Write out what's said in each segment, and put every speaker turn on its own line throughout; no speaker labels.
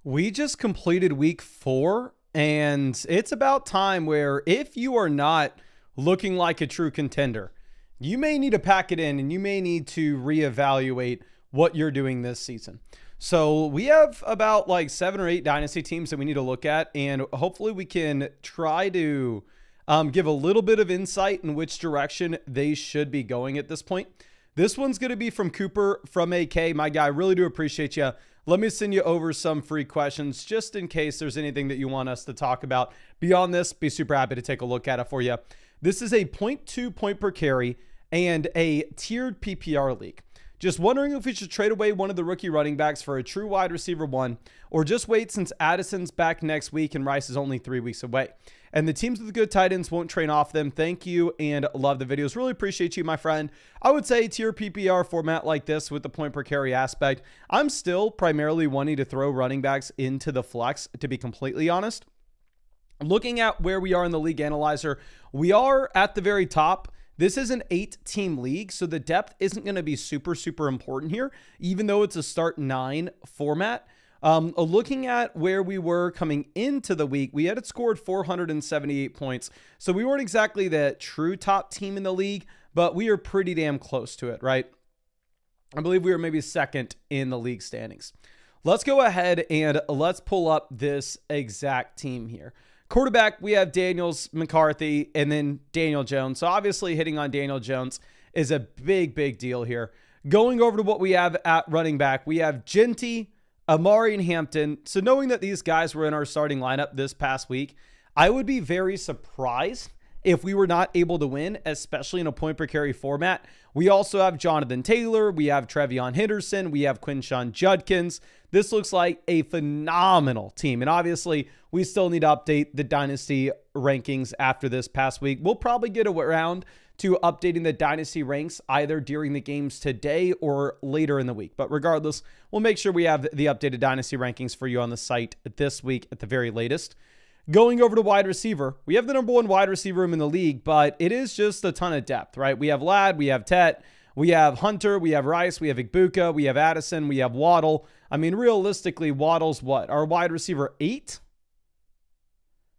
We just completed week 4, and it's about time where if you are not looking like a true contender, you may need to pack it in and you may need to reevaluate what you're doing this season. So we have about like 7 or 8 dynasty teams that we need to look at, and hopefully we can try to give a little bit of insight in which direction they should be going at this point. This one's going to be from Cooper from AK. My guy, really do appreciate you. Let me send you over some free questions just in case there's anything that you want us to talk about. Beyond this, be super happy to take a look at it for you. This is a 0.2 point per carry and a tiered PPR league. Just wondering if we should trade away one of the rookie running backs for a true wide receiver one, or just wait since Addison's back next week and Rice is only 3 weeks away. And the teams with good tight ends won't train off them. Thank you and love the videos. Really appreciate you, my friend. I would say tier PPR format like this with the point per carry aspect. I'm still primarily wanting to throw running backs into the flex, to be completely honest. Looking at where we are in the league analyzer, we are at the very top. This is an 8-team league, so the depth isn't going to be super important here, even though it's a start 9 format. Looking at where we were coming into the week, we had scored 478 points. So we weren't exactly the true top team in the league, but we are pretty damn close to it, right? I believe we were maybe second in the league standings. Let's go ahead and let's pull up this exact team here. Quarterback, we have Daniels, McCarthy, and then Daniel Jones. So obviously hitting on Daniel Jones is a big deal here. Going over to what we have at running back, we have Genty, Amari, and Hampton. So knowing that these guys were in our starting lineup this past week, I would be very surprised if we were not able to win, especially in a point per carry format. We also have Jonathan Taylor. We have Trevion Henderson. We have Quinshawn Judkins. This looks like a phenomenal team. And obviously, we still need to update the Dynasty rankings after this past week. We'll probably get around to updating the Dynasty ranks either during the games today or later in the week. But regardless, we'll make sure we have the updated Dynasty rankings for you on the site this week at the very latest. Going over to wide receiver, we have the #1 wide receiver room in the league, but it is just a ton of depth, right? We have Ladd, we have Tet, we have Hunter, we have Rice, we have Igbuka, we have Addison, we have Waddle. I mean, realistically, Waddle's what? Our wide receiver 8?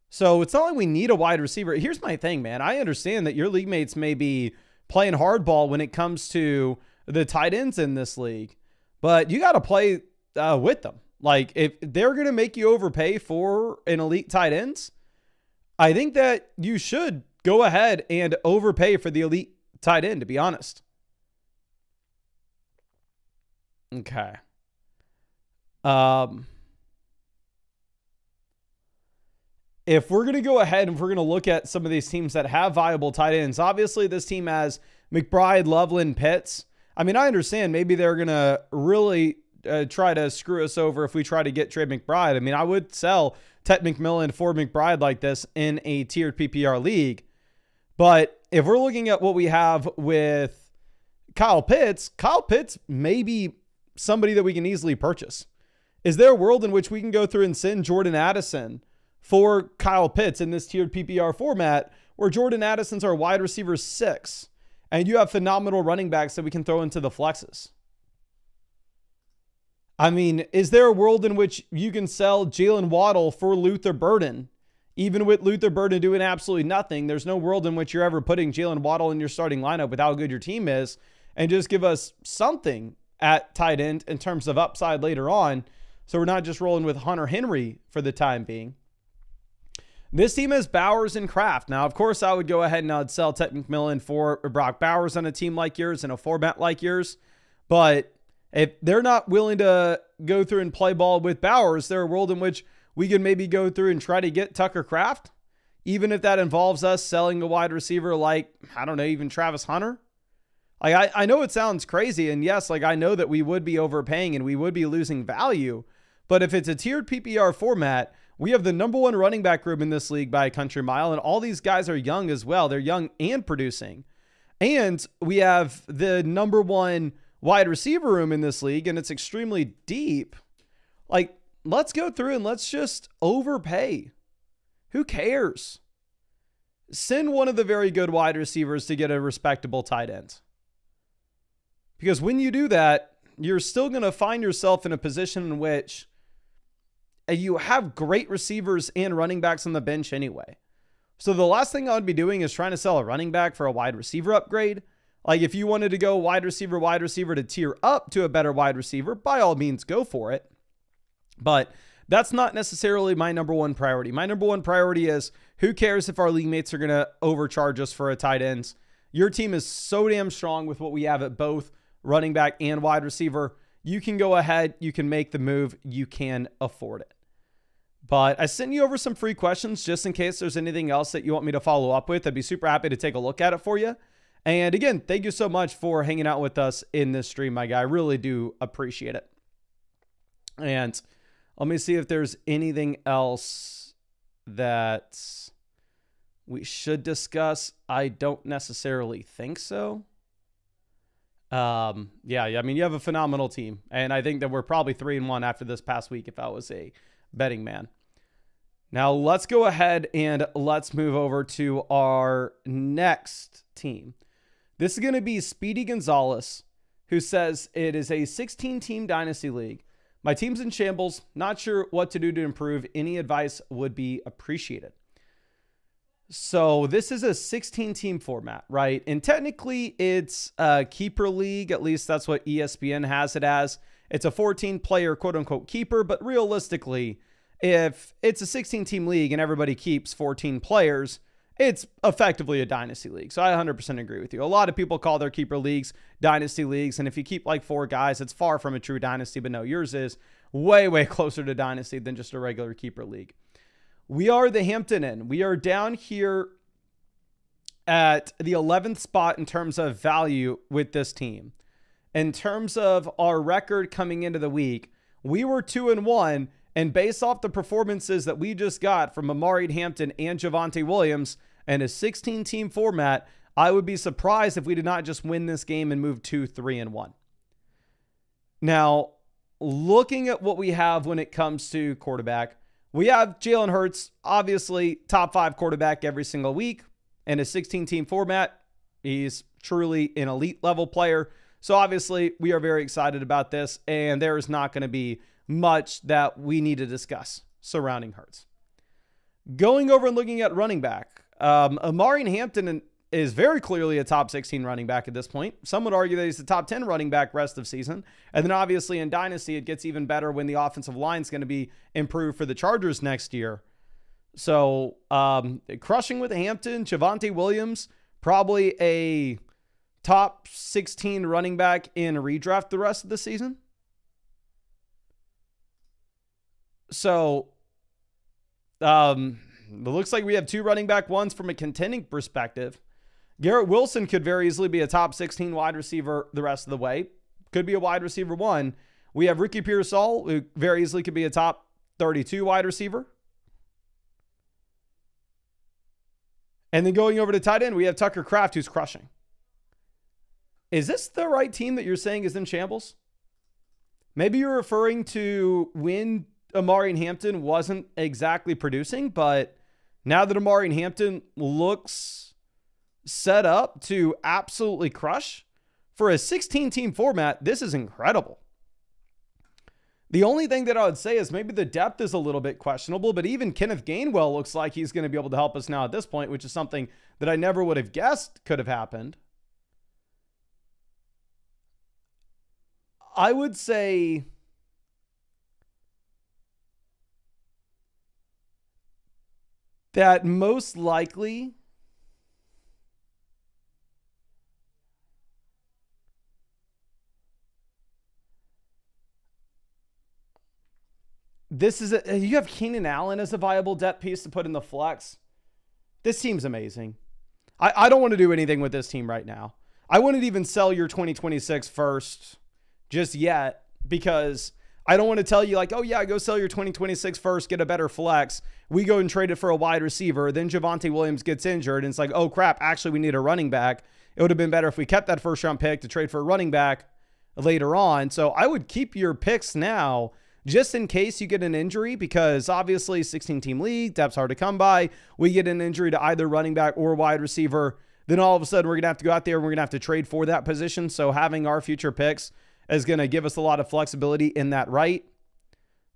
So it's not like we need a wide receiver. Here's my thing, man. I understand that your league mates may be playing hardball when it comes to the tight ends in this league, but you got to play with them. Like, if they're going to make you overpay for an elite tight ends, I think that you should go ahead and overpay for the elite tight end, to be honest. Okay. If we're going to go ahead and if we're going to look at some of these teams that have viable tight ends, obviously this team has McBride, Loveland, Pitts. I mean, I understand maybe they're going to really try to screw us over if we try to get Trey McBride. I mean, I would sell Tet McMillan for McBride like this in a tiered PPR league. But if we're looking at what we have with Kyle Pitts may be somebody that we can easily purchase. Is there a world in which we can go through and send Jordan Addison for Kyle Pitts in this tiered PPR format, where Jordan Addison's our wide receiver 6, and you have phenomenal running backs that we can throw into the flexes? I mean, is there a world in which you can sell Jalen Waddle for Luther Burden? Even with Luther Burden doing absolutely nothing, there's no world in which you're ever putting Jalen Waddle in your starting lineup with how good your team is, and just give us something at tight end in terms of upside later on, so we're not just rolling with Hunter Henry for the time being. This team has Bowers and Kraft. Now, of course, I would go ahead and I'd sell Tet McMillan for Brock Bowers on a team like yours, in a format like yours, but if they're not willing to go through and play ball with Bowers, there's a world in which we can maybe go through and try to get Tucker Kraft, even if that involves us selling a wide receiver like, I don't know, even Travis Hunter. Like, I know it sounds crazy, and yes, like I know that we would be overpaying and we would be losing value, but if it's a tiered PPR format, we have the #1 running back room in this league by a country mile, and all these guys are young as well. They're young and producing. And we have the #1 wide receiver room in this league, and it's extremely deep. Like, let's go through and let's just overpay. Who cares? Send one of the very good wide receivers to get a respectable tight end. Because when you do that, you're still going to find yourself in a position in which you have great receivers and running backs on the bench anyway. So the last thing I would be doing is trying to sell a running back for a wide receiver upgrade. Like if you wanted to go wide receiver to tier up to a better wide receiver, by all means, go for it. But that's not necessarily my number one priority. My number one priority is, who cares if our league mates are going to overcharge us for a tight ends? Your team is so damn strong with what we have at both running back and wide receiver. You can go ahead. You can make the move. You can afford it. But I sent you over some free questions just in case there's anything else that you want me to follow up with. I'd be super happy to take a look at it for you. And again, thank you so much for hanging out with us in this stream, my guy. I really do appreciate it. And let me see if there's anything else that we should discuss. I don't necessarily think so. Yeah, I mean, you have a phenomenal team. And I think that we're probably 3-1 after this past week if I was a betting man. Now, let's go ahead and let's move over to our next team. This is going to be Speedy Gonzalez, who says it is a 16-team Dynasty League. My team's in shambles. Not sure what to do to improve. Any advice would be appreciated. So this is a 16-team format, right? And technically it's a keeper league. At least that's what ESPN has it as. It's a 14-player quote-unquote keeper, but realistically, if it's a 16-team league and everybody keeps 14 players, it's effectively a dynasty league. So I 100% agree with you. A lot of people call their keeper leagues dynasty leagues, and if you keep like 4 guys, it's far from a true dynasty, but no, yours is way, way closer to dynasty than just a regular keeper league. We are the Hampton Inn. We are down here at the 11th spot in terms of value with this team. In terms of our record coming into the week, we were 2-1, and based off the performances that we just got from Amari Hampton and Javonte Williams and a 16-team format, I would be surprised if we did not just win this game and move to 3-1. Now, looking at what we have when it comes to quarterback, we have Jalen Hurts, obviously top 5 quarterback every single week. In a 16-team format, he's truly an elite level player. So obviously we are very excited about this, and there is not going to be much that we need to discuss surrounding Hurts. Going over and looking at running back, Amari Hampton is very clearly a top 16 running back at this point. Some would argue that he's the top 10 running back rest of season. And then obviously in Dynasty, it gets even better when the offensive line is going to be improved for the Chargers next year. So crushing with Hampton, Javonte Williams, probably a top 16 running back in redraft the rest of the season. So it looks like we have 2 running back ones from a contending perspective. Garrett Wilson could very easily be a top 16 wide receiver the rest of the way. Could be a wide receiver 1. We have Ricky Pearsall, who very easily could be a top 32 wide receiver. And then going over to tight end, we have Tucker Kraft, who's crushing. Is this the right team that you're saying is in shambles? Maybe you're referring to when Amari Hampton wasn't exactly producing, but now that Amari Hampton looks set up to absolutely crush for a 16-team format, this is incredible. The only thing that I would say is maybe the depth is a little bit questionable, but even Kenneth Gainwell looks like he's going to be able to help us now at this point, which is something that I never would have guessed could have happened. I would say that most likely this is you have Keenan Allen as a viable depth piece to put in the flex. This team's amazing. I don't want to do anything with this team right now. I wouldn't even sell your 2026 first just yet, because I don't want to tell you like, oh yeah, go sell your 2026 first, get a better flex. We go and trade it for a wide receiver. Then Javonte Williams gets injured and it's like, oh crap, actually we need a running back. It would have been better if we kept that first round pick to trade for a running back later on. So I would keep your picks now just in case you get an injury, because obviously 16-team league, depth's hard to come by. We get an injury to either running back or wide receiver, then all of a sudden we're going to have to go out there and we're going to have to trade for that position. So having our future picks is going to give us a lot of flexibility in that right.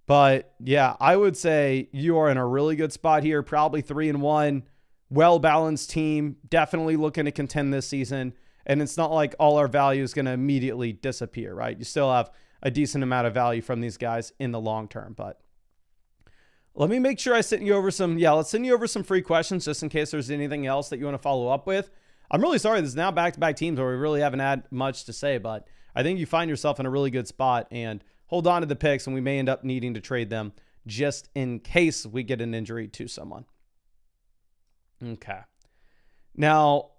But yeah, I would say you are in a really good spot here. Probably 3-1, well-balanced team. Definitely looking to contend this season. And it's not like all our value is going to immediately disappear, right? You still have a decent amount of value from these guys in the long term. But let me make sure I send you over some, let's send you over some free questions just in case there's anything else that you want to follow up with. I'm really sorry. This is now back-to-back teams where we really haven't had much to say, but I think you find yourself in a really good spot, and hold on to the picks, and we may end up needing to trade them just in case we get an injury to someone. Okay. Now,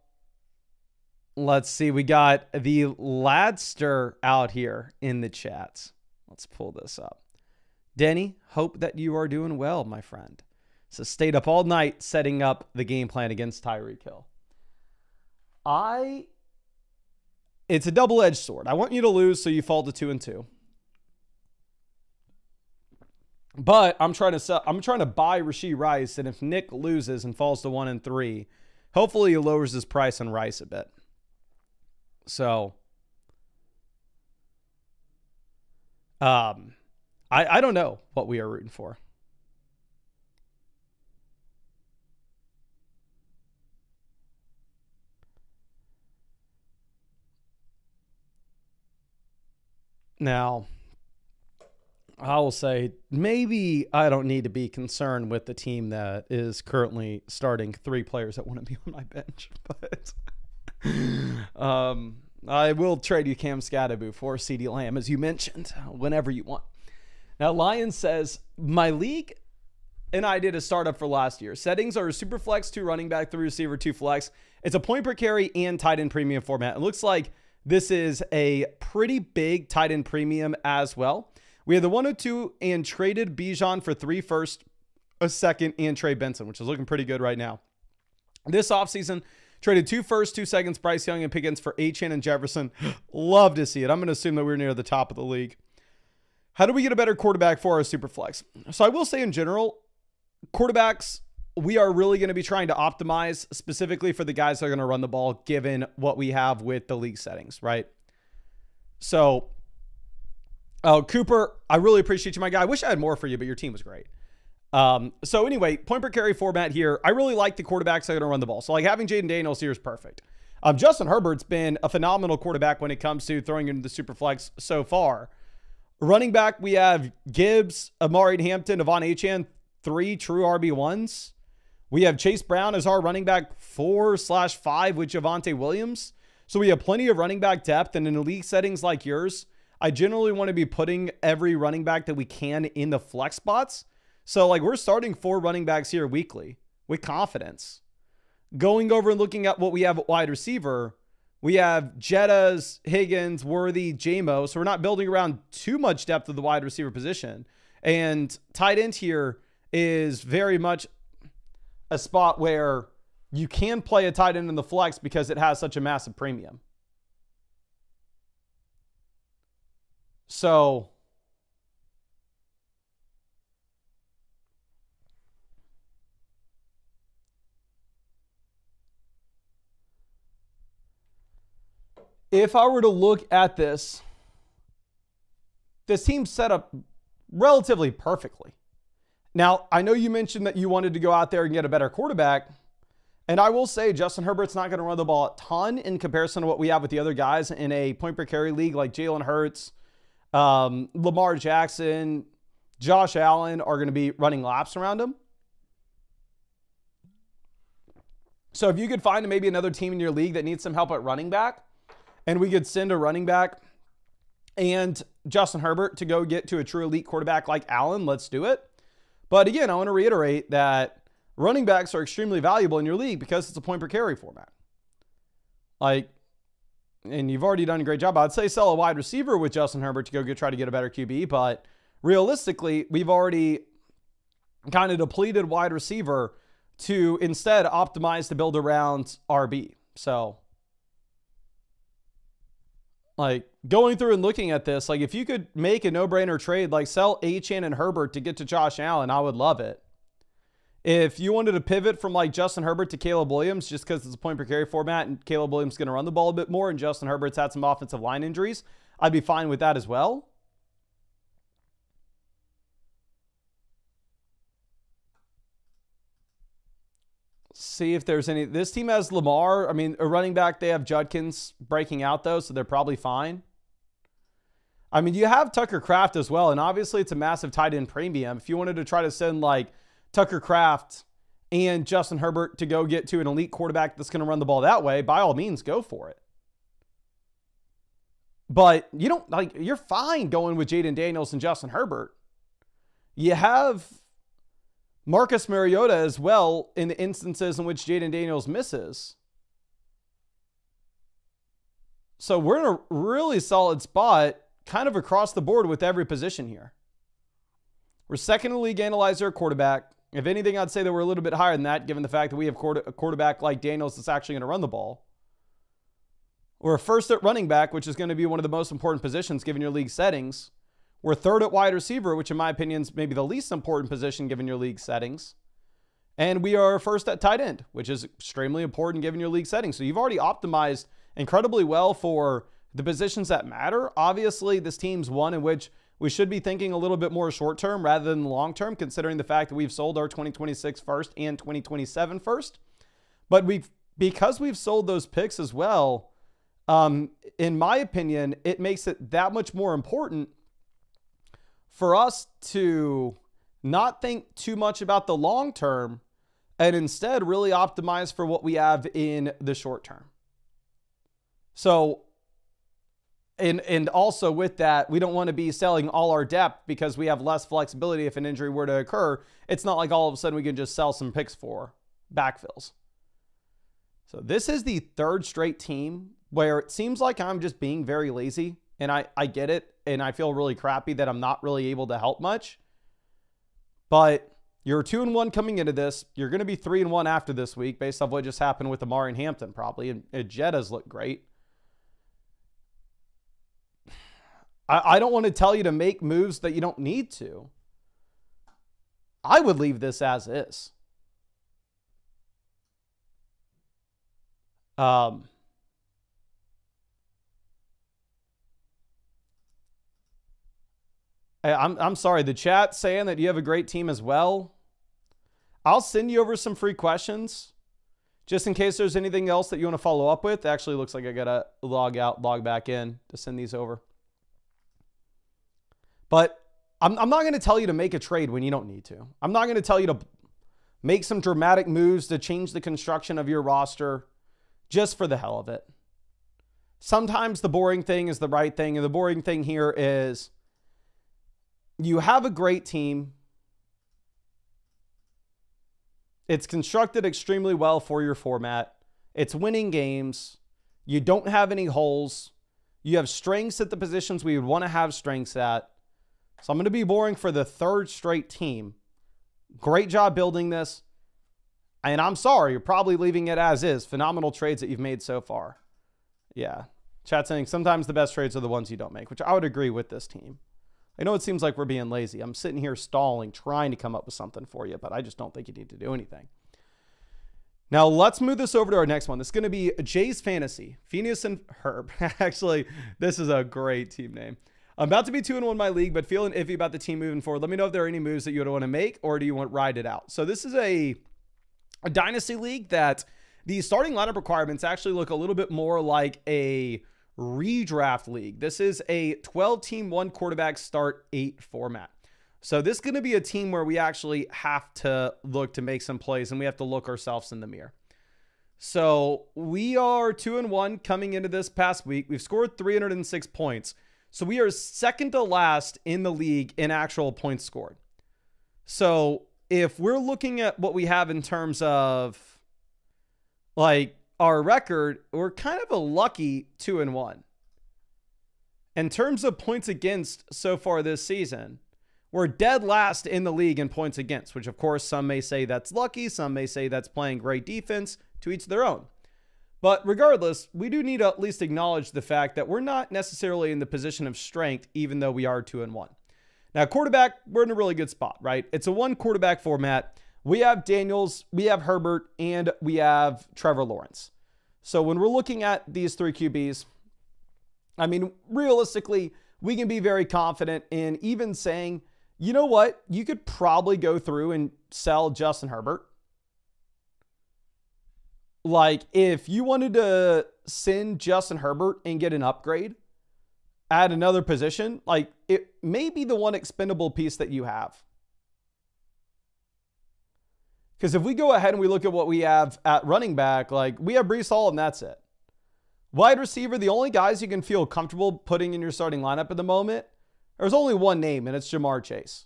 let's see. We got the Ladster out here in the chats. Let's pull this up. Denny, hope that you are doing well, my friend. So stayed up all night setting up the game plan against Tyreek Hill. It's a double-edged sword. I want you to lose so you fall to 2-2. But I'm trying to buy Rashee Rice, and if Nick loses and falls to 1-3, hopefully he lowers his price on Rice a bit. So, I don't know what we are rooting for. Now, I will say maybe I don't need to be concerned with the team that is currently starting 3 players that want to be on my bench, but I will trade you Cam Scatterbo for CeeDee Lamb, as you mentioned, whenever you want. Now, Lion says, my league and I did a startup for last year. Settings are super flex, 2 running back, 3 receiver, 2 flex. It's a point per carry and tight end premium format. It looks like this is a pretty big tight end premium as well. We had the 102 and traded Bijan for 3 first, a second, and Trey Benson, which is looking pretty good right now. This offseason, traded 2 firsts, 2 seconds, Bryce Young and Pickens for Achane and Jefferson. Love to see it. I'm going to assume that we're near the top of the league. How do we get a better quarterback for our super flex? So I will say in general, quarterbacks, we are really going to be trying to optimize specifically for the guys that are going to run the ball, given what we have with the league settings, right? So, Cooper, I really appreciate you, my guy. I wish I had more for you, but your team was great. So anyway, point per carry format here. I really like the quarterbacks that are going to run the ball. So like having Jaden Daniels here is perfect. Justin Herbert's been a phenomenal quarterback when it comes to throwing into the super flex so far. Running back, we have Gibbs, Amari Hampton, Devon Achane, 3 true RB1s. We have Chase Brown as our running back 4/5 with Javonte Williams. So we have plenty of running back depth, and in elite settings like yours, I generally want to be putting every running back that we can in the flex spots. So like we're starting 4 running backs here weekly with confidence. Going over and looking at what we have at wide receiver, we have Jettas, Higgins, Worthy, J-Mo. So we're not building around too much depth of the wide receiver position. And tight end here is very much a spot where you can play a tight end in the flex because it has such a massive premium. So if I were to look at this team's set up relatively perfectly. Now, I know you mentioned that you wanted to go out there and get a better quarterback. And I will say Justin Herbert's not going to run the ball a ton in comparison to what we have with the other guys in a point per carry league like Jalen Hurts, Lamar Jackson, Josh Allen are going to be running laps around him. So if you could find maybe another team in your league that needs some help at running back, and we could send a running back and Justin Herbert to go get to a true elite quarterback like Allen, let's do it. But again, I want to reiterate that running backs are extremely valuable in your league because it's a point per carry format. Like, and you've already done a great job. I'd say sell a wide receiver with Justin Herbert to go try to get a better QB, but realistically, we've already kind of depleted wide receiver to instead optimize to build around RB. So, like, going through and looking at this, like, if you could make a no-brainer trade, like sell Achane and Herbert to get to Josh Allen, I would love it. If you wanted to pivot from, like, Justin Herbert to Caleb Williams just because it's a point-per-carry format and Caleb Williams is going to run the ball a bit more and Justin Herbert's had some offensive line injuries, I'd be fine with that as well. see if there's any. This team has Lamar. I mean, a running back, they have Judkins breaking out, though, so they're probably fine. I mean, you have Tucker Kraft as well, and obviously it's a massive tight end premium. If you wanted to try to send, like, Tucker Kraft and Justin Herbert to go get to an elite quarterback that's going to run the ball that way, by all means, go for it. But you don't, like, you're fine going with Jaden Daniels and Justin Herbert. You have Marcus Mariota as well in the instances in which Jaden Daniels misses. So we're in a really solid spot kind of across the board with every position here. We're second in the league analyzer quarterback. If anything, I'd say that we're a little bit higher than that, given the fact that we have a quarterback like Daniels that's actually going to run the ball. We're first at running back, which is going to be one of the most important positions given your league settings. We're third at wide receiver, which in my opinion is maybe the least important position given your league settings. And we are first at tight end, which is extremely important given your league settings. So you've already optimized incredibly well for the positions that matter. Obviously, this team's one in which we should be thinking a little bit more short-term rather than long-term, considering the fact that we've sold our 2026 first and 2027 first. But because we've sold those picks as well, in my opinion, it makes it that much more important for us to not think too much about the long-term and instead really optimize for what we have in the short-term. So, and also with that, we don't want to be selling all our depth because we have less flexibility if an injury were to occur. It's not like all of a sudden we can just sell some picks for backfills. So this is the third straight team where it seems like I'm just being very lazy, and I get it, and I feel really crappy that I'm not really able to help much. But you're 2-1 coming into this. You're going to be 3-1 after this week based off what just happened with Amari and Hampton probably, and Jetta's looked great. I don't want to tell you to make moves that you don't need to. I would leave this as is. I'm sorry. The chat's saying that you have a great team as well. I'll send you over some free questions just in case there's anything else that you want to follow up with. It actually looks like I got to log out, log back in to send these over. But I'm not going to tell you to make a trade when you don't need to. I'm not going to tell you to make some dramatic moves to change the construction of your roster just for the hell of it. Sometimes the boring thing is the right thing, and the boring thing here is you have a great team. It's constructed extremely well for your format. It's winning games. You don't have any holes. You have strengths at the positions we would want to have strengths at. So I'm going to be boring for the third straight team. Great job building this. And I'm sorry, you're probably leaving it as is. Phenomenal trades that you've made so far. Yeah. Chat saying sometimes the best trades are the ones you don't make, which I would agree with this team. I know it seems like we're being lazy. I'm sitting here stalling, trying to come up with something for you, but I just don't think you need to do anything. Now, let's move this over to our next one. This is going to be Jay's Fantasy. Phineas and Herb. Actually, this is a great team name. I'm about to be 2-1 in my league, but feeling iffy about the team moving forward. Let me know if there are any moves that you would want to make, or do you want to ride it out? So this is a dynasty league that the starting lineup requirements actually look a little bit more like a redraft league. This is a 12-team, 1 quarterback start 8 format. So this is going to be a team where we actually have to look to make some plays, and we have to look ourselves in the mirror. So we are 2-1 coming into this past week. We've scored 306 points. So we are second to last in the league in actual points scored. So if we're looking at what we have in terms of like our record, we're kind of a lucky 2-1. In terms of points against so far this season, we're dead last in the league in points against, which of course some may say that's lucky. Some may say that's playing great defense, to each their own. But regardless, we do need to at least acknowledge the fact that we're not necessarily in the position of strength, even though we are 2-1. Now, quarterback, we're in a really good spot, right? It's a 1 quarterback format. We have Daniels, we have Herbert, and we have Trevor Lawrence. So when we're looking at these 3 QBs, I mean, realistically, we can be very confident in even saying, you know what? You could probably go through and sell Justin Herbert. Like, if you wanted to send Justin Herbert and get an upgrade at another position, like, it may be the one expendable piece that you have. Because if we go ahead and we look at what we have at running back, like, we have Breece Hall and that's it. Wide receiver, the only guys you can feel comfortable putting in your starting lineup at the moment, there's only one name, and it's Ja'Marr Chase.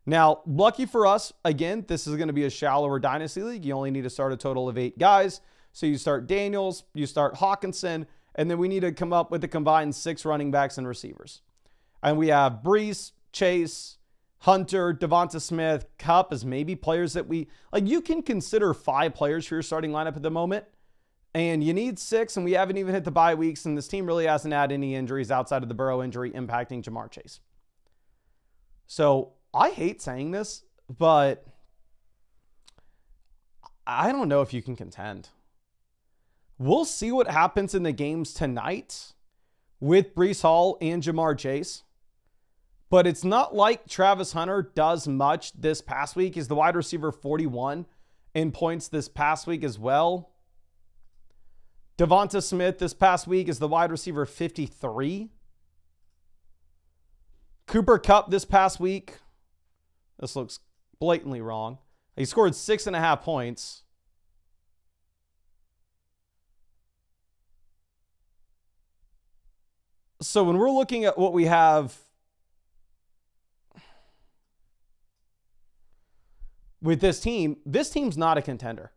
Now, lucky for us, again, this is going to be a shallower dynasty league. You only need to start a total of 8 guys. So you start Daniels, you start Hawkinson, and then we need to come up with a combined 6 running backs and receivers. And we have Breece, Chase, Hunter, Devonta Smith, Kupp as maybe players that we like. You can consider 5 players for your starting lineup at the moment, and you need 6, and we haven't even hit the bye weeks, and this team really hasn't had any injuries outside of the Burrow injury impacting Ja'Marr Chase. So I hate saying this, but I don't know if you can contend. We'll see what happens in the games tonight with Breece Hall and Ja'Marr Chase. But it's not like Travis Hunter does much this past week. He's the wide receiver 41 in points this past week as well. Devonta Smith this past week is the wide receiver 53. Cooper Kupp this past week. This looks blatantly wrong. He scored 6.5 points. So when we're looking at what we have with this team's not a contender.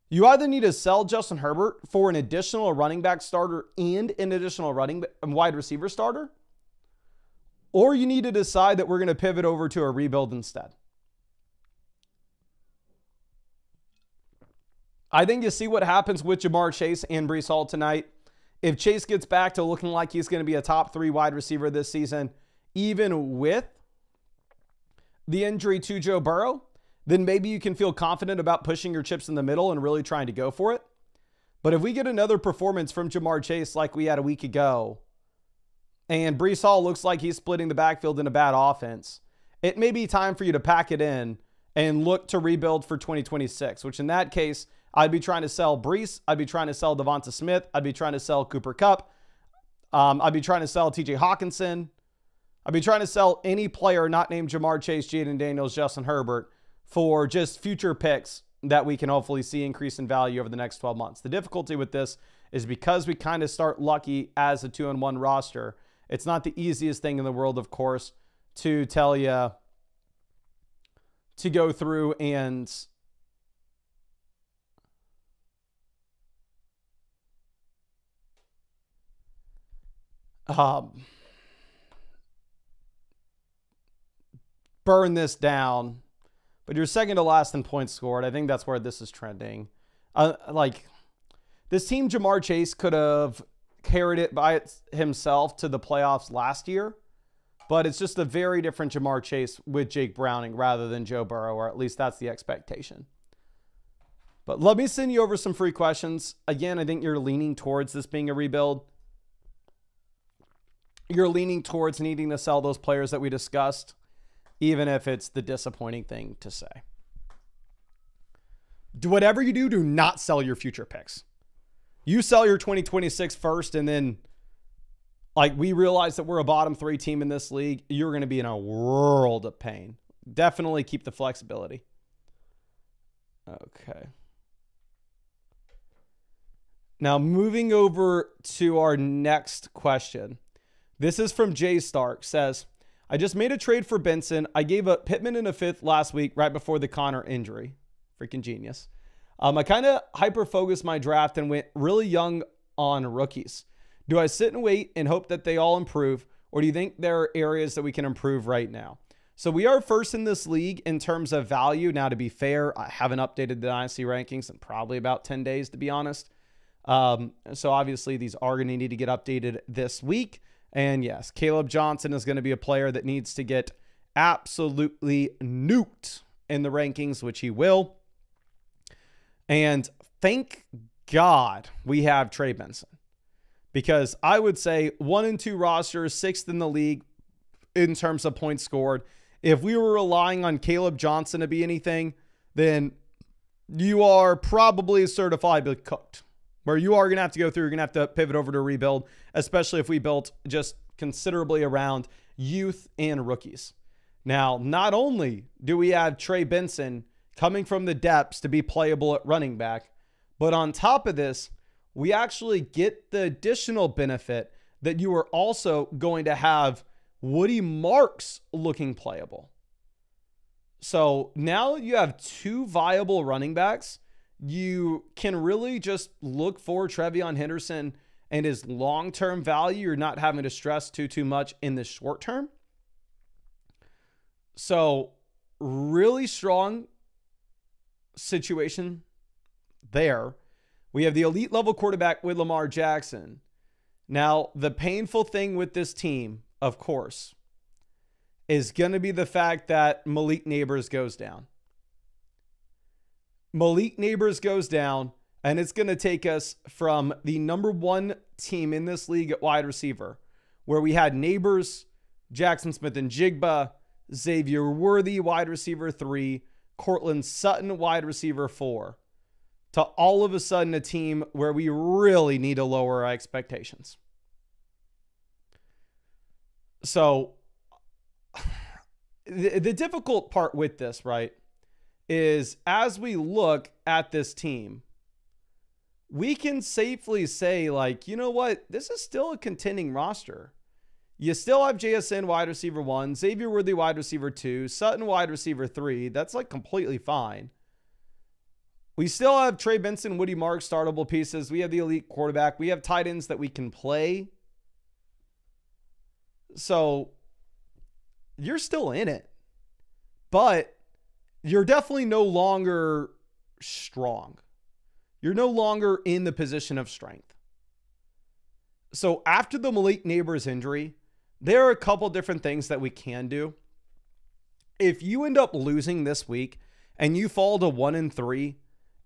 You either need to sell Justin Herbert for an additional running back starter and an additional wide receiver starter, or you need to decide that we're going to pivot over to a rebuild instead. I think you see what happens with Ja'Marr Chase and Breece Hall tonight. If Chase gets back to looking like he's going to be a top 3 wide receiver this season, even with the injury to Joe Burrow, then maybe you can feel confident about pushing your chips in the middle and really trying to go for it. But if we get another performance from Ja'Marr Chase like we had a week ago, and Breece Hall looks like he's splitting the backfield in a bad offense, it may be time for you to pack it in and look to rebuild for 2026, which in that case, I'd be trying to sell Breece. I'd be trying to sell Devonta Smith. I'd be trying to sell Cooper Kupp. I'd be trying to sell TJ Hawkinson. I'd be trying to sell any player not named Ja'Marr Chase, Jaden Daniels, Justin Herbert for just future picks that we can hopefully see increase in value over the next 12 months. The difficulty with this is because we kind of start lucky as a 2-1 roster. It's not the easiest thing in the world, of course, to tell you to go through and burn this down. But you're second to last in points scored. I think that's where this is trending. Like, this team, Ja'Marr Chase could have carried it by himself to the playoffs last year. But it's just a very different Ja'Marr Chase with Jake Browning rather than Joe Burrow, or at least that's the expectation. But let me send you over some free questions. Again, I think you're leaning towards this being a rebuild. You're leaning towards needing to sell those players that we discussed, even if it's the disappointing thing to say. Do whatever you do, do not sell your future picks. You sell your 2026 first, and then, like, we realize that we're a bottom 3 team in this league, you're going to be in a world of pain. Definitely keep the flexibility. Okay. Now, moving over to our next question. This is from Jay Stark. Says, I just made a trade for Benson. I gave up Pittman in a 5th last week right before the Connor injury. Freaking genius. I kind of hyper-focused my draft and went really young on rookies. Do I sit and wait and hope that they all improve, or do you think there are areas that we can improve right now? So we are first in this league in terms of value. Now, to be fair, I haven't updated the Dynasty rankings in probably about 10 days, to be honest. So obviously these are going to need to get updated this week. And yes, Caleb Johnson is going to be a player that needs to get absolutely nuked in the rankings, which he will. And thank God we have Trey Benson, because I would say 1 and 2 rosters, 6th in the league in terms of points scored. If we were relying on Caleb Johnson to be anything, then you are probably certifiably cooked, where you are going to have to go through, you're going to have to pivot over to rebuild, especially if we built just considerably around youth and rookies. Now, not only do we have Trey Benson coming from the depths to be playable at running back, but on top of this, we actually get the additional benefit that you are also going to have Woody Marks looking playable. So now you have two viable running backs. You can really just look for Trevion Henderson and his long-term value. You're not having to stress too much in the short term. So really strong situation there. We have the elite level quarterback with Lamar Jackson. Now, the painful thing with this team, of course, is going to be the fact that Malik Neighbors goes down. Malik Neighbors goes down, and it's going to take us from the number one team in this league at wide receiver, where we had Neighbors, Jackson Smith and Jigba, Xavier Worthy, wide receiver 3, Cortland Sutton, wide receiver 4, to all of a sudden a team where we really need to lower our expectations. So the difficult part with this, right, is as we look at this team, we can safely say, like, you know what? This is still a contending roster. You still have JSN wide receiver 1, Xavier Worthy wide receiver 2, Sutton wide receiver 3. That's like completely fine. We still have Trey Benson, Woody Marks, startable pieces. We have the elite quarterback. We have tight ends that we can play. So you're still in it, but you're definitely no longer strong. You're no longer in the position of strength. So after the Malik Neighbors injury, there are a couple different things that we can do. If you end up losing this week and you fall to 1-3,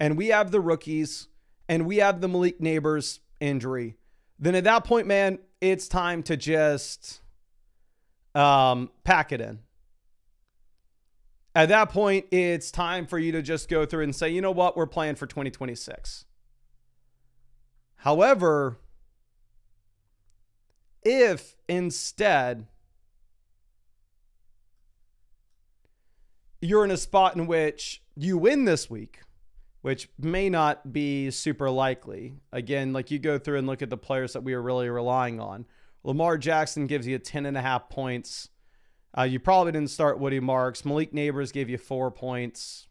and we have the rookies and we have the Malik Neighbors injury, then at that point, man, it's time to just pack it in. At that point, it's time for you to just go through and say, you know what, we're playing for 2026. However, if instead you're in a spot in which you win this week, which may not be super likely. Again, like you go through and look at the players that we are really relying on. Lamar Jackson gives you 10.5 points. You probably didn't start Woody Marks. Malik Neighbors gave you 4 points.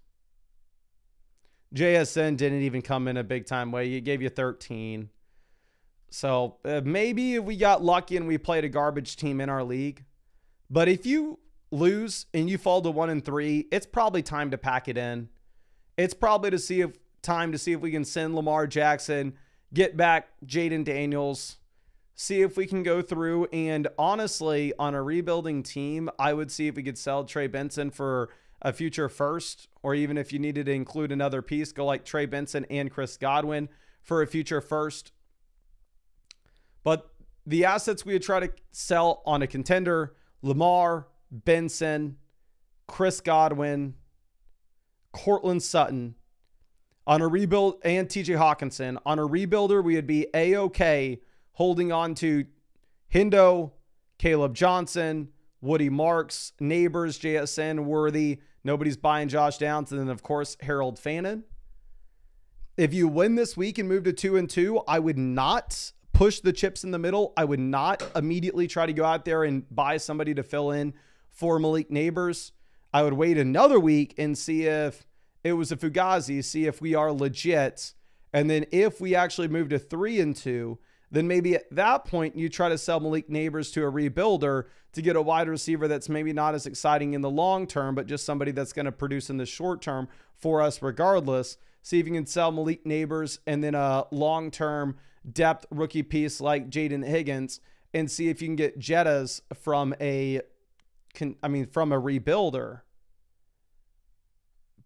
JSN didn't even come in a big time way. He gave you 13. So maybe if we got lucky and we played a garbage team in our league. But if you lose and you fall to 1-3, it's probably time to pack it in. It's probably time to see if we can send Lamar Jackson, get back Jaden Daniels, see if we can go through. And honestly, on a rebuilding team, I would see if we could sell Trey Benson for a future first, or even if you needed to include another piece, go like Trey Benson and Chris Godwin for a future first. But the assets we would try to sell on a contender: Lamar, Benson, Chris Godwin, Cortland Sutton. On a rebuild, and TJ Hawkinson. On a rebuilder, we would be A-OK holding on to Hendo, Caleb Johnson, Woody Marks, Neighbors, JSN, Worthy. Nobody's buying Josh Downs. And then, of course, Harold Fannin. If you win this week and move to 2-2, I would not push the chips in the middle. I would not immediately try to go out there and buy somebody to fill in for Malik Neighbors. I would wait another week and see if it was a Fugazi, see if we are legit. And then if we actually move to 3-2, then maybe at that point you try to sell Malik Neighbors to a rebuilder to get a wide receiver that's maybe not as exciting in the long term, but just somebody that's going to produce in the short term for us regardless. See if you can sell Malik Neighbors and then a long-term depth rookie piece like Jaden Higgins, and see if you can get Jettas from a rebuilder.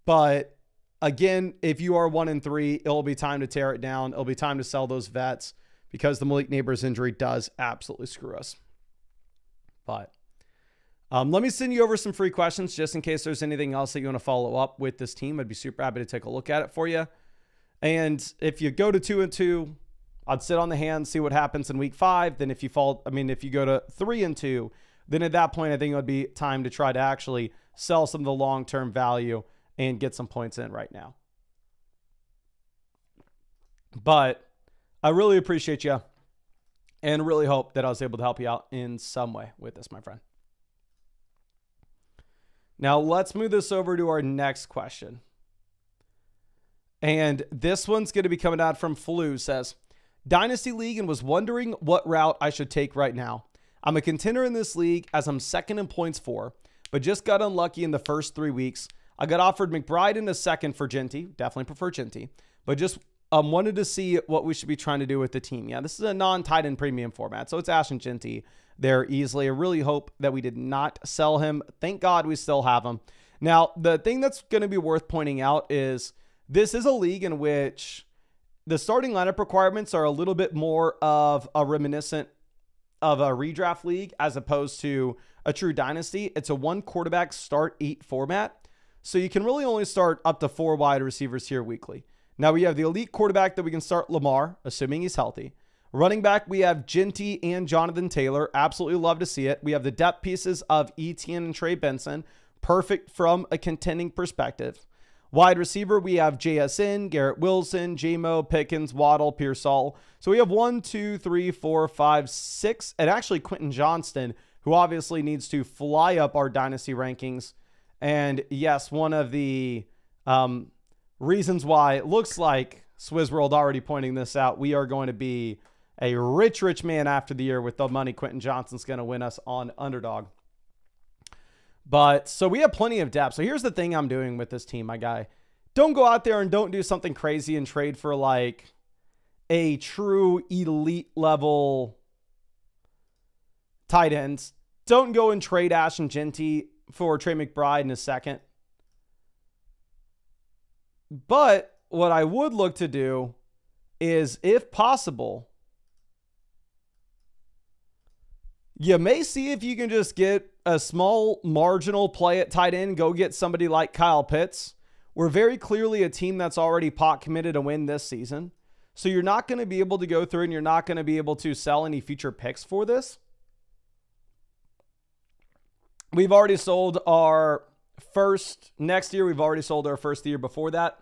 But again, if you are 1-3, it'll be time to tear it down. It'll be time to sell those vets because the Malik Neighbors injury does absolutely screw us. But Let me send you over some free questions just in case there's anything else that you want to follow up with this team. I'd be super happy to take a look at it for you. And if you go to 2-2, I'd sit on the hand, see what happens in week 5. Then if you if you go to 3-2, then at that point, I think it would be time to try to actually sell some of the long-term value and get some points in right now. But I really appreciate you and really hope that I was able to help you out in some way with this, my friend. Now, let's move this over to our next question. And this one's going to be coming out from Flu. Says, Dynasty League and was wondering what route I should take right now. I'm a contender in this league as I'm second in points for, but just got unlucky in the first 3 weeks. I got offered McBride in a second for Genty. Definitely prefer Genty, but just wanted to see what we should be trying to do with the team. Yeah, this is a non-tight end premium format, so it's Ash and Genty there easily. I really hope that we did not sell him. Thank God we still have him. Now, the thing that's going to be worth pointing out is this is a league in which the starting lineup requirements are a little bit more of a reminiscent of a redraft league as opposed to a true dynasty. It's a 1 quarterback start 8 format. So you can really only start up to 4 wide receivers here weekly. Now we have the elite quarterback that we can start Lamar, assuming he's healthy. Running back, we have Genty and Jonathan Taylor. Absolutely love to see it. We have the depth pieces of Etienne and Trey Benson. Perfect from a contending perspective. Wide receiver, we have JSN, Garrett Wilson, J-Mo, Pickens, Waddle, Pearsall. So we have 1, 2, 3, 4, 5, 6, and actually Quentin Johnston, who obviously needs to fly up our dynasty rankings. And yes, one of the reasons why it looks like Swizzworld already pointing this out, we are going to be a rich, rich man after the year with the money Quentin Johnston's going to win us on Underdog. But so we have plenty of depth. So here's the thing I'm doing with this team, my guy. Don't go out there and don't do something crazy and trade for like a true elite level tight ends. Don't go and trade Ash and Genty for Trey McBride in a second. But what I would look to do is, if possible, you may see if you can just get a small marginal play at tight end, go get somebody like Kyle Pitts. We're very clearly a team that's already pot committed to win this season. So you're not going to be able to go through and you're not going to be able to sell any future picks for this. We've already sold our first next year. We've already sold our first year before that.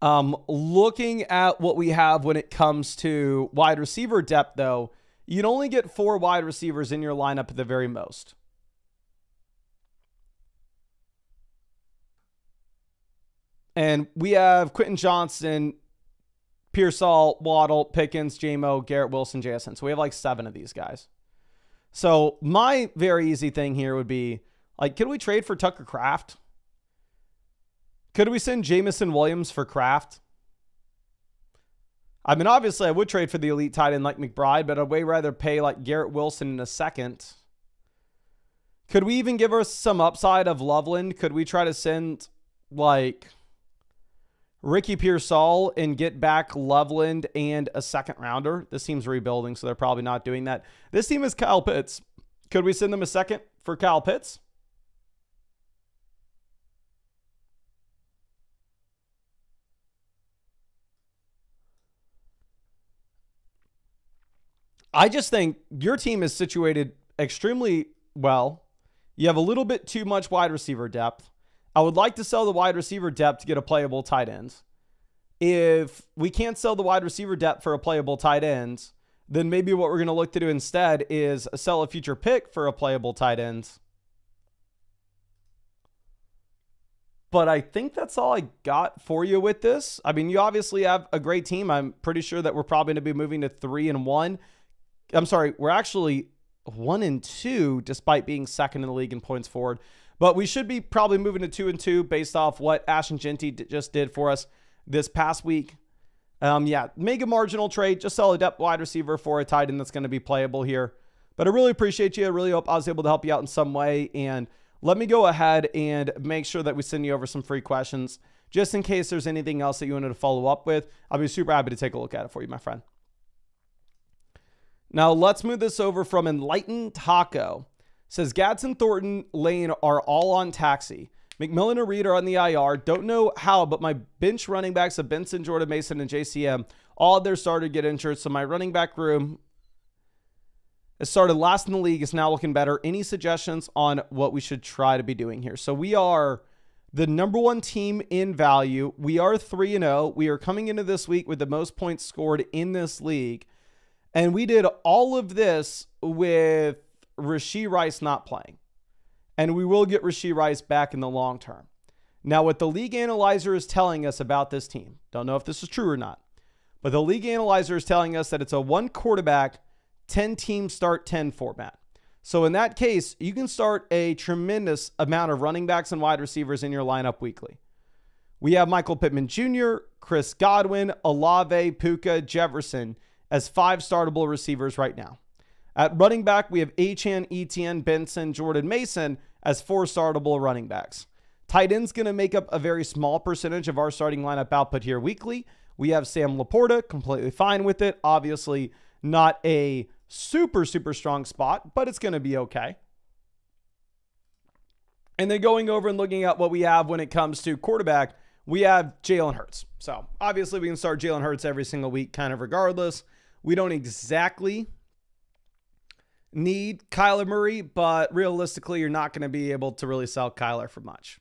Looking at what we have when it comes to wide receiver depth, though, you'd only get 4 wide receivers in your lineup at the very most. And we have Quentin Johnston, Pearsall, Waddle, Pickens, J-Mo, Garrett Wilson, JSN. So we have like 7 of these guys. So my very easy thing here would be, like, could we trade for Tucker Kraft? Could we send Jamison Williams for Kraft? I mean, obviously, I would trade for the elite tight end like McBride, but I'd way rather pay like Garrett Wilson in a second. Could we even give us some upside of Loveland? Could we try to send like Ricky Pearsall and get back Loveland and a second rounder? This team's rebuilding, so they're probably not doing that. This team is Kyle Pitts. Could we send them a second for Kyle Pitts? I just think your team is situated extremely well. You have a little bit too much wide receiver depth. I would like to sell the wide receiver depth to get a playable tight end. If we can't sell the wide receiver depth for a playable tight end, then maybe what we're going to look to do instead is sell a future pick for a playable tight end. But I think that's all I got for you with this. I mean, you obviously have a great team. I'm pretty sure that we're probably going to be moving to 3-1. I'm sorry, we're actually 1-2 despite being second in the league in points forward. But we should be probably moving to 2-2 based off what Ash and Genty just did for us this past week. Yeah, mega marginal trade. Just sell a depth wide receiver for a tight end that's going to be playable here. But I really appreciate you. I really hope I was able to help you out in some way. And let me go ahead and make sure that we send you over some free questions just in case there's anything else that you wanted to follow up with. I'll be super happy to take a look at it for you, my friend. Now let's move this over from Enlightened Taco. Says Gadsden, Thornton, Lane are all on taxi. McMillan and Reed are on the IR. Don't know how, but my bench running backs of Benson, Jordan Mason, and JCM, all of their started to get injured. So my running back room has started last in the league. Is now looking better. Any suggestions on what we should try to be doing here? So we are the #1 team in value. We are 3-0. We are coming into this week with the most points scored in this league. And we did all of this with Rashee Rice not playing. And we will get Rashee Rice back in the long term. Now, what the league analyzer is telling us about this team, don't know if this is true or not, but the league analyzer is telling us that it's a 1 quarterback, 10 team start 10 format. So in that case, you can start a tremendous amount of running backs and wide receivers in your lineup weekly. We have Michael Pittman Jr., Chris Godwin, Olave, Puka, Jefferson as 5 startable receivers right now. At running back, we have Achane, Etienne, Benson, Jordan Mason as 4 startable running backs. Tight end's going to make up a very small percentage of our starting lineup output here weekly. We have Sam Laporta, completely fine with it. Obviously, not a super strong spot, but it's going to be okay. And then going over and looking at what we have when it comes to quarterback, we have Jalen Hurts. So obviously we can start Jalen Hurts every single week, kind of regardless. We don't exactly need Kyler Murray, but realistically, you're not going to be able to really sell Kyler for much.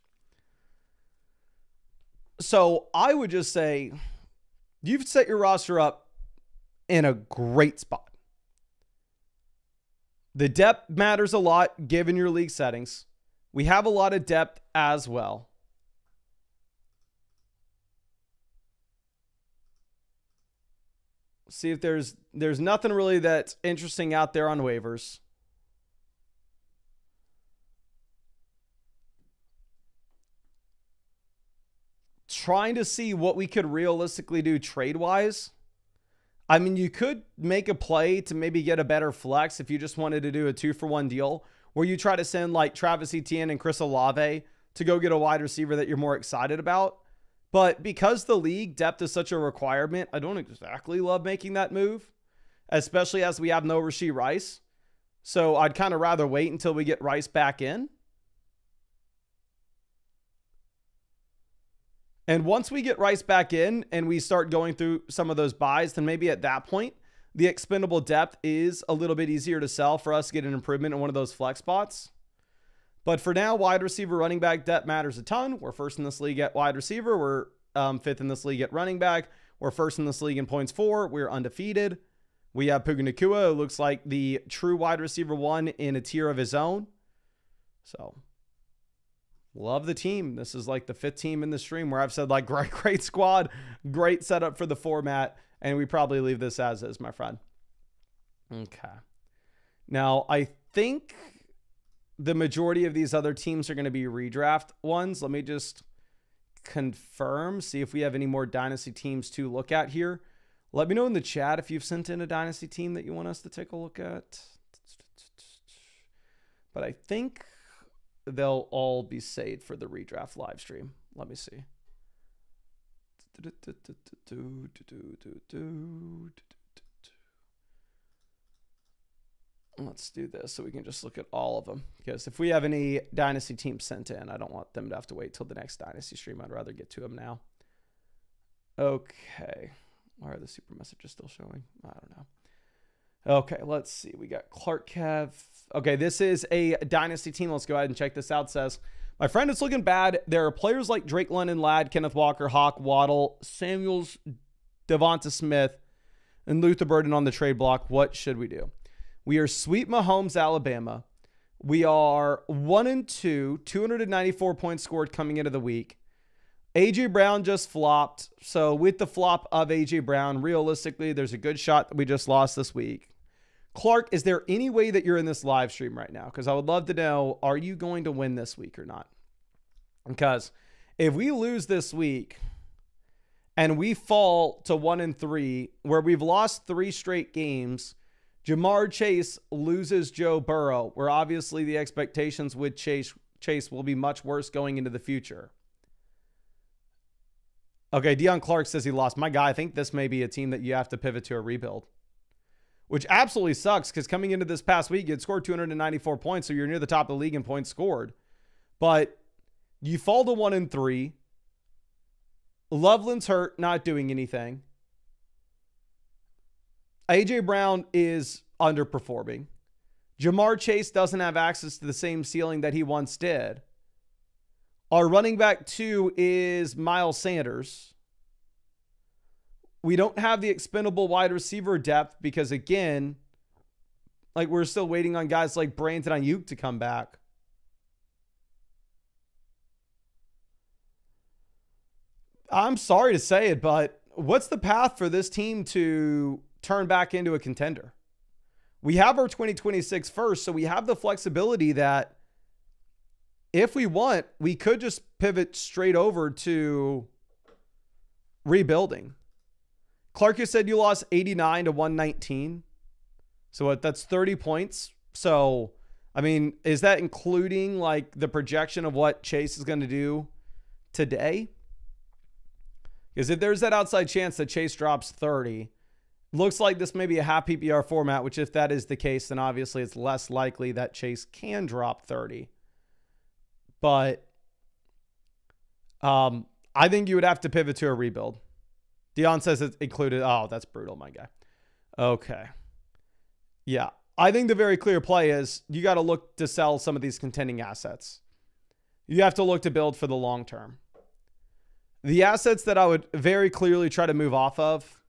So I would just say you've set your roster up in a great spot. The depth matters a lot given your league settings. We have a lot of depth as well. See if there's nothing really that's interesting out there on waivers. Trying to see what we could realistically do trade-wise. I mean, you could make a play to maybe get a better flex if you just wanted to do a 2-for-1 deal where you try to send like Travis Etienne and Chris Olave to go get a wide receiver that you're more excited about. But because the league depth is such a requirement, I don't exactly love making that move, especially as we have no Rashee Rice. So I'd kind of rather wait until we get Rice back in. And once we get Rice back in and we start going through some of those buys, then maybe at that point, the expendable depth is a little bit easier to sell for us to get an improvement in one of those flex spots. But for now, wide receiver, running back depth matters a ton. We're first in this league at wide receiver. We're 5th in this league at running back. We're first in this league in points for. We're undefeated. We have Puka Nacua, who looks like the true wide receiver 1 in a tier of his own. So love the team. This is like the 5th team in the stream where I've said like great squad, great setup for the format. And we probably leave this as is, my friend. Okay. Now, I think the majority of these other teams are going to be redraft ones. Let me just confirm, see if we have any more Dynasty teams to look at here. Let me know in the chat if you've sent in a Dynasty team that you want us to take a look at. But I think they'll all be saved for the redraft live stream. Let me see. Let's do this so we can just look at all of them. Because if we have any Dynasty teams sent in, I don't want them to have to wait till the next Dynasty stream. I'd rather get to them now. Okay. Why are the super messages still showing? I don't know. Okay, let's see. We got Clark Kev. Okay, this is a Dynasty team. Let's go ahead and check this out. It says, my friend, it's looking bad. There are players like Drake London, Ladd, Kenneth Walker, Hawk, Waddle, Samuels, Devonta Smith, and Luther Burden on the trade block. What should we do? We are sweet Mahomes, Alabama. We are 1-2, 294 points scored coming into the week. A.J. Brown just flopped. So with the flop of A.J. Brown, realistically, there's a good shot that we just lost this week. Clark, is there any way that you're in this live stream right now? Because I would love to know, are you going to win this week or not? Because if we lose this week and we fall to 1-3, where we've lost 3 straight games, Jamar Chase loses Joe Burrow, where obviously the expectations with Chase will be much worse going into the future. Okay, Deion Clark says he lost. My guy, I think this may be a team that you have to pivot to a rebuild. which absolutely sucks because coming into this past week, you had scored 294 points, so you're near the top of the league in points scored. But you fall to 1-3. Loveland's hurt, not doing anything. A.J. Brown is underperforming. Jamar Chase doesn't have access to the same ceiling that he once did. Our running back 2 is Miles Sanders. We don't have the expendable wide receiver depth because, again, like we're still waiting on guys like Brandon Ayuk to come back. I'm sorry to say it, but what's the path for this team to turn back into a contender? We have our 2026 first, so we have the flexibility that if we want, we could just pivot straight over to rebuilding. Clark, you said you lost 89 to 119. So what, that's 30 points. So, I mean, is that including like the projection of what Chase is going to do today? Because if there's that outside chance that Chase drops 30, looks like this may be a half PPR format, which if that is the case, then obviously it's less likely that Chase can drop 30. But I think you would have to pivot to a rebuild. Dion says it's included. Oh, that's brutal, my guy. Okay. Yeah. I think the very clear play is you got to look to sell some of these contending assets. You have to look to build for the long term. The assets that I would very clearly try to move off of,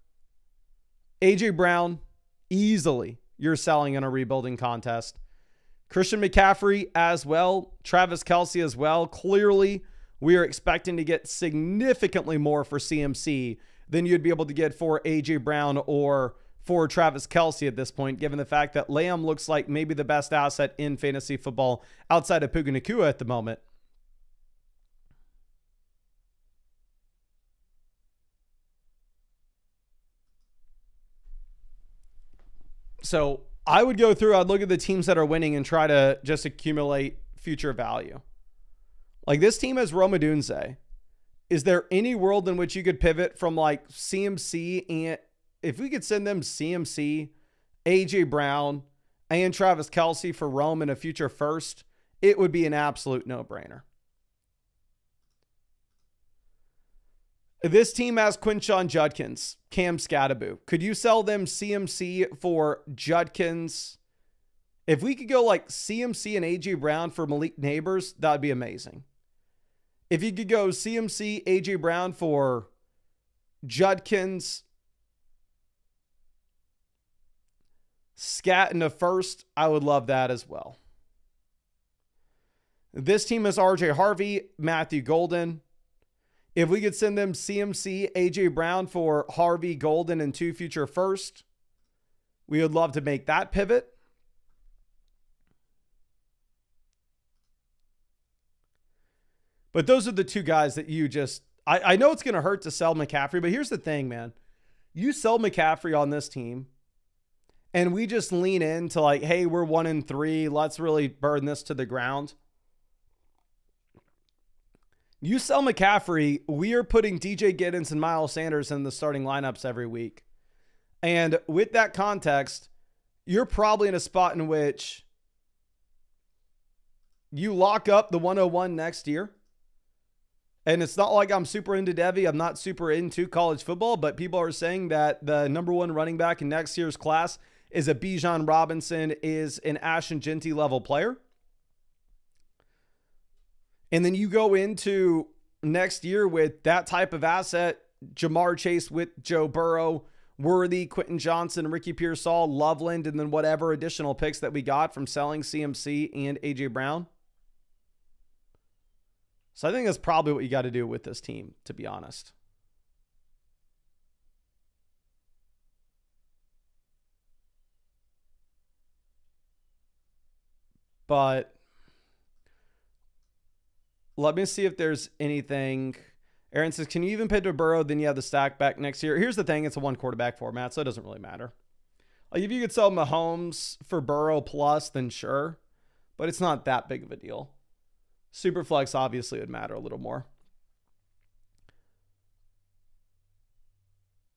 A.J. Brown, easily you're selling in a rebuilding contest. Christian McCaffrey as well. Travis Kelce as well. Clearly, we are expecting to get significantly more for CMC than you'd be able to get for A.J. Brown or for Travis Kelce at this point, given the fact that Lamb looks like maybe the best asset in fantasy football outside of Puka Nacua at the moment. So I would go through, I'd look at the teams that are winning and try to just accumulate future value. Like this team has Rome Odunze. Is there any world in which you could pivot from like CMC, and if we could send them CMC, A.J. Brown, and Travis Kelce for Rome in a future first, it would be an absolute no-brainer. This team has Quinshon Judkins, Cam Scattaboo. Could you sell them CMC for Judkins? If we could go like CMC and A.J. Brown for Malik Neighbors, that would be amazing. If you could go CMC, A.J. Brown for Judkins, Scat in the first, I would love that as well. This team is R.J. Harvey, Matthew Golden. If we could send them CMC, A.J. Brown for Harvey, Golden, and 2 future first, we would love to make that pivot. But those are the 2 guys that you just... I know it's going to hurt to sell McCaffrey, but here's the thing, man. You sell McCaffrey on this team, and we just lean into like, hey, we're 1-3. Let's really burn this to the ground. You sell McCaffrey, we are putting DJ Giddens and Miles Sanders in the starting lineups every week. And with that context, you're probably in a spot in which you lock up the 101 next year. And it's not like I'm super into Devy. I'm not super into college football, but people are saying that the #1 running back in next year's class is a Bijan Robinson, is an Ashton Genty level player. And then you go into next year with that type of asset, Jamar Chase with Joe Burrow, Worthy, Quentin Johnson, Ricky Pearsall, Loveland, and then whatever additional picks that we got from selling CMC and A.J. Brown. So I think that's probably what you got to do with this team, to be honest. But let me see if there's anything. Aaron says, can you even pivot to Burrow? Then you have the stack back next year. Here's the thing. It's a 1 quarterback format, so it doesn't really matter. Like if you could sell Mahomes for Burrow plus, then sure. But it's not that big of a deal. Superflex obviously would matter a little more.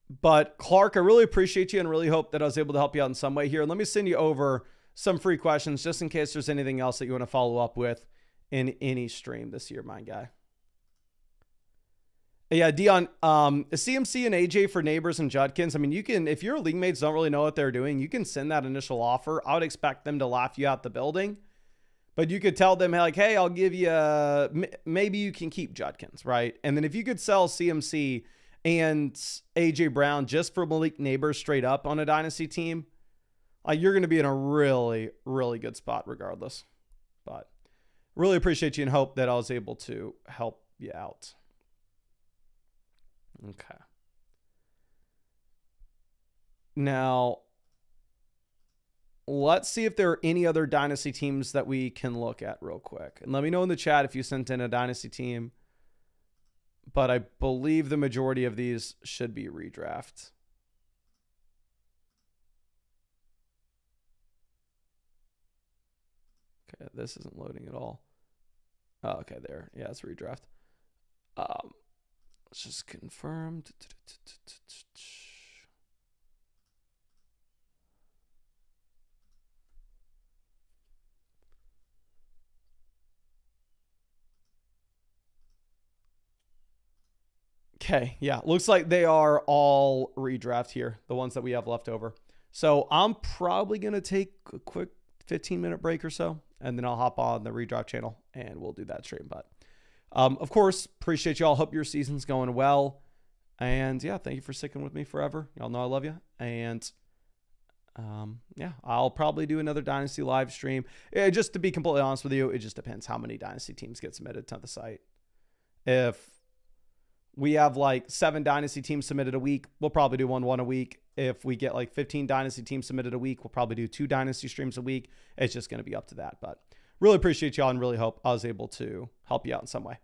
But Clark, I really appreciate you and really hope that I was able to help you out in some way here. And let me send you over some free questions just in case there's anything else that you want to follow up with in any stream this year, my guy. Yeah, Dion, CMC and AJ for Neighbors and Judkins. I mean, you can, if your league mates don't really know what they're doing, you can send that initial offer. I would expect them to laugh you out the building, but you could tell them like, hey, I'll give you, maybe you can keep Judkins, right? And then if you could sell CMC and AJ Brown just for Malik Neighbors straight up on a dynasty team, you're going to be in a really, really good spot regardless. But really appreciate you and hope that I was able to help you out. Okay. Now, let's see if there are any other dynasty teams that we can look at real quick. And let me know in the chat if you sent in a dynasty team. But I believe the majority of these should be redraft. Okay, this isn't loading at all. Oh, okay, there. Yeah, it's redraft. Let's just confirm. Okay, yeah, looks like they are all redraft here, the ones that we have left over. So I'm probably going to take a quick 15-minute break or so, and then I'll hop on the redraft channel, and we'll do that stream. But of course, appreciate y'all. Hope your season's going well. And yeah, thank you for sticking with me forever. Y'all know I love you. And yeah, I'll probably do another Dynasty live stream. Just to be completely honest with you, it just depends how many Dynasty teams get submitted to the site. If we have like 7 Dynasty teams submitted a week, we'll probably do one a week. If we get like 15 Dynasty teams submitted a week, we'll probably do 2 Dynasty streams a week. It's just going to be up to that. But really appreciate y'all and really hope I was able to help you out in some way.